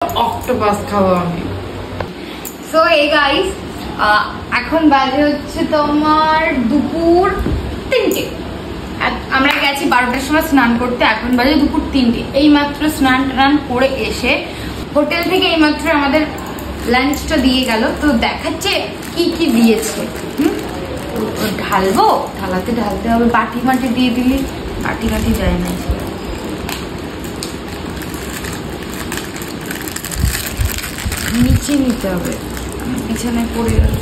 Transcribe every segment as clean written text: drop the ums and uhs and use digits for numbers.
Octopus খাবো আমি। So এই গাইস, এখন বাজে হচ্ছে তোমার দুপুর 3টে। আমরা গেছি 12টার সময় স্নান করতে, এখন বাজে দুপুর 3টে। এই মাত্র স্নান টান করে এসে হোটেল থেকে এই মাত্র আমাদের লাঞ্চটা দিয়ে গেল। তো দেখাচ্ছে কি কি দিয়েছে। ঢালবো, ঢালতে হবে। বাটি মাটি দিয়ে দিলি বাটি মাটি যায় না, নিচে নিতে হবে, বিছানায় পড়ে গেল।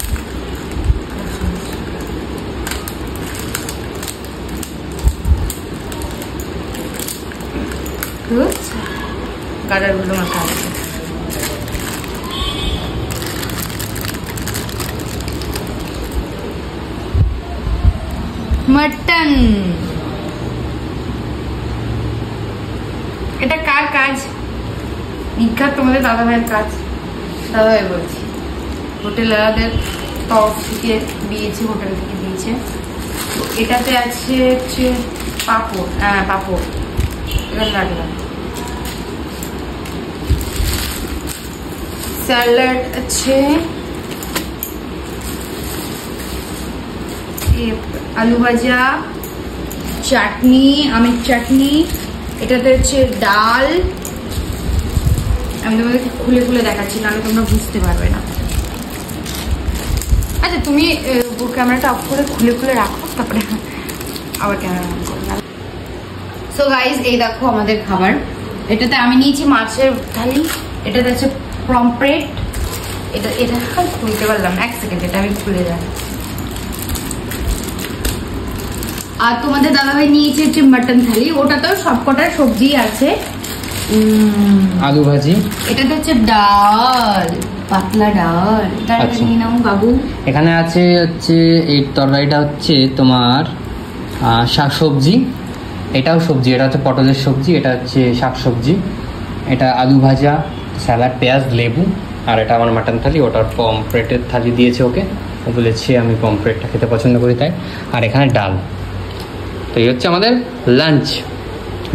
গাডারগুলো মাথা আছে। মটন, এটা কার কাজ? বিখ্যাত তোমাদের দাদা ভাইয়ের কাজ। দাদা ভাই বলছি, হোটেলের তরফ থেকে দিয়েছে, হোটেল থেকে দিয়েছে। এটাতে আছে হচ্ছে পাঁপড়, পাঁপড় এটা রাখলাম। স্যালাড আছে, আলু ভাজা, চাটনি, আমের চাটনি। এটাতে হচ্ছে ডাল। আমি তোমাদেরকে খুলে খুলে দেখাচ্ছি, নাহলে তোমরা বুঝতে পারবে না। আচ্ছা তুমি ক্যামেরাটা অফ করে খুলে খুলে রাখো, তারপরে আবার ক্যামেরা অন করো। সো গাইজ, এই দেখো আমাদের খাবার। এটাতে আমি নিয়েছি মাছের থালি, এটাতে হচ্ছে পমফ্রেট। এটা খুলতে পারলাম না, 1 সেকেন্ড, এটা আমি খুলে যাই। আর তোমাদের দাদাভাই নিয়েছে হচ্ছে মাটন থালি, ওটাতেও সবকটার সবজি আছে। আলু ভাজি, এটাতে হচ্ছে ডাল, পাতলা ডাল। আচ্ছা। নিয়ে নাও বাবু। এখানে আছে হচ্ছে এই তরকারিটা হচ্ছে তোমার শাকসবজি। এটাও সবজি, এটা হচ্ছে পটলের সবজি, এটা হচ্ছে শাকসবজি। এটা আলু ভাজা, স্যালাড, পেঁয়াজ, লেবু। আর এটা আমার মাটন থালি, ওটার পমফ্রেটের থালি দিয়েছে ওকে। ও বলেছে আমি পমফ্রেটটা খেতে পছন্দ করি তাই। আর এখানে ডাল। তো এই হচ্ছে আমাদের লাঞ্চ।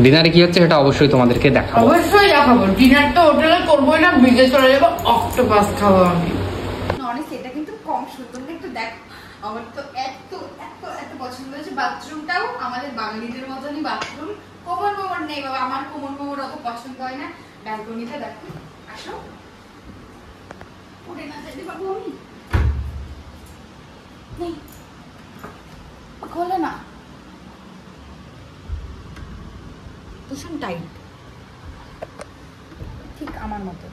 ডিনারে কি হচ্ছে সেটা অবশ্যই তোমাদেরকে দেখাবো। অবশ্যই দেখাবো। ডিনার তো হোটেলে করবোই না, বিজে চলে যাবো, অক্টোপাস খাবো আমি। অনেস্টলি এটা কিন্তু কম সুন্দর, একটু দেখো। আমার তো এত এত এত পছন্দ হয়েছে। বাথরুমটাও আমাদের বাঙালিদের মতনই বাথরুম। কোমর মোমর নেই বাবা, আমার কোমর মোমর অত পছন্দ হয় না। ব্যালকনিটা দেখো, আসো। উঠে না যেতে পারবো আমি, নেই খোলে না, ভীষণ টাইট, ঠিক আমার মতো।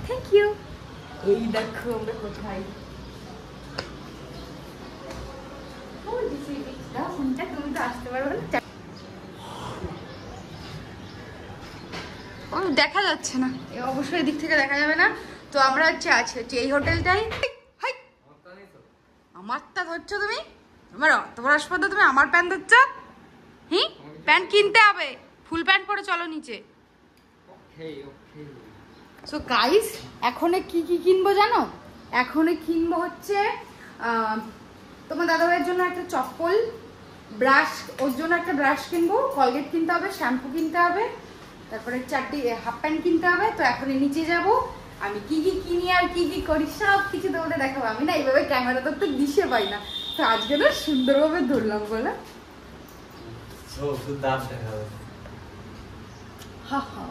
Thank you. এই দেখো আমরা কোথায়। তুমি তো আসতে পারবে না, দেখা যাচ্ছে না, অবশ্যই এদিক থেকে দেখা যাবে না। তো আমরা হচ্ছে হচ্ছে এই হোটেলটাই। আমারটা ধরছো তুমি, তোমার আসপাদা, তুমি আমার প্যান্ট ধরছো। প্যান্ট কিনতে হবে, ফুল প্যান্ট পরে চলো নিচে। সো গাইস, এখন কি কি কিনবো জানো? এখন কিনবো হচ্ছে তোমার দাদাভাইয়ের জন্য একটা চপ্পল, ব্রাশ, ওর জন্য একটা ব্রাশ কিনবো, কলগেট কিনতে হবে, শ্যাম্পু কিনতে হবে, তারপরে 4টি হাফ প্যান্ট কিনতে হবে। তো এখন নিচে যাব, আমি কি কি কিনি আর কি কি করি সব কিছু তোমাদের দেখাবো। আমি না এইভাবে ক্যামেরা তো দিশে পাই না, তো আজকে না সুন্দরভাবে ধরলাম বলে। হা হা